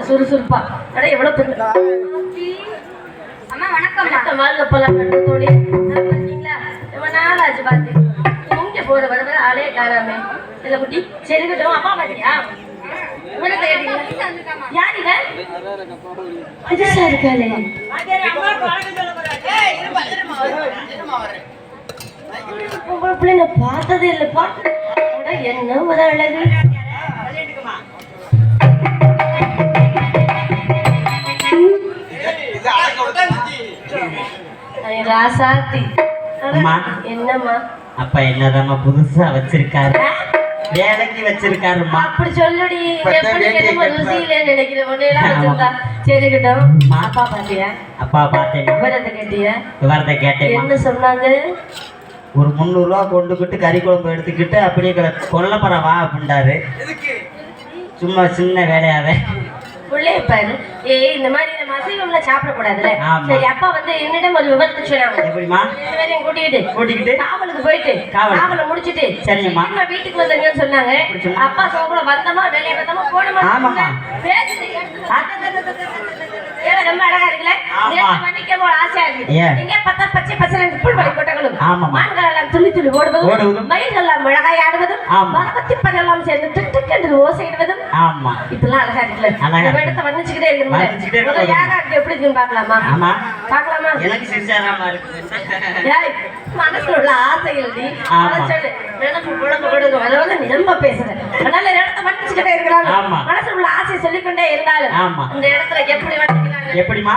சுறுசுறுப்பா அட எவ்வளவு அம்மா வணக்கம் வாழ்க போலாம் தோழி பாத்தீங்களா ரொம்ப நாள் ஆச்சு பாத்து இங்க போற வர ஆளே காணாமே இல்ல குட்டி சரி விட்டோம் அப்பா பாத்தியா யாருங்க புதுசா இருக்காளே பிள்ளைங்க பார்த்ததே இல்லை பாட்டு என்ன ஒரு அழகு ராசாத்தி என்னம்மா அப்பா என்னதாம்மா புதுசா வச்சிருக்காரு வேலைக்கு வச்சிருக்காருமா அப்படி சொல்லுடி நினைக்கிறேன் சரிக்கிட்டோம் அப்பா பாத்தியா அப்பா பார்த்தேன் விவரத்தை கேட்டியா விவரத்தை கேட்டேன் என்ன சொன்னாங்க ஒரு 300 ரூபா கொண்டுகிட்டு கறி குழம்பு எடுத்துக்கிட்டு அப்படியே கொல்லப்பற வா அப்படின்றாரு சும்மா சின்ன வேலையாவே உள்ளே பாரு இந்த மாதிரி நம்ம அசைவம்ல சாப்பிடக்கூடாதுல்ல சரி அப்பா வந்து என்னிடம் ஒரு விபத்து சொன்னாங்க எப்படிமா கூட்டிக்கிட்டு காவலுக்கு போயிட்டு காவலை முடிச்சிட்டு சரிம்மா வீட்டுக்கு வந்தீங்கன்னு சொன்னாங்க அப்பா சோப்புல வந்தமா வெளியே வந்தமா போனமா பேசிட்டு ரொம்ப அழகா இருக்குல்ல பண்ணிக்க போல ஆசையா இருக்கு இங்க பத்தா பச்சை பசங்க புல்வெளி கொட்டகளும் மான்கள் எல்லாம் துள்ளி துள்ளி ஓடுவதும் மயில்கள் எல்லாம் அழகாய் ஆடுவதும் மரபத்தி பகலாம் சேர்ந்து திட்டுக்கென்று ஓசையிடுவதும் இப்பெல்லாம் அழகா இருக்குல்ல இடத்தை வர்ணிச்சுக்கிட்டே இருக்கணும் யாரா இருக்கு எப்படி இருக்குன்னு பாக்கலாமா பாக்கலாமா எனக்கு சிரிச்சாராமா இருக்கு மனசுல உள்ள ஆசைகள் சொல்லு நினைப்பு குழம்பு கொடுக்கும் அதாவது நிரம்ப பேசுறேன் அதனால இடத்தை வர்ணிச்சுக்கிட்டே இருக்கலாம் மனசுல உள்ள ஆசையை சொல்லிக்கொண்டே இருந்தாலும் இந்த இடத்துல எப்படி வர்ணிக்கலாம் எப்படிமா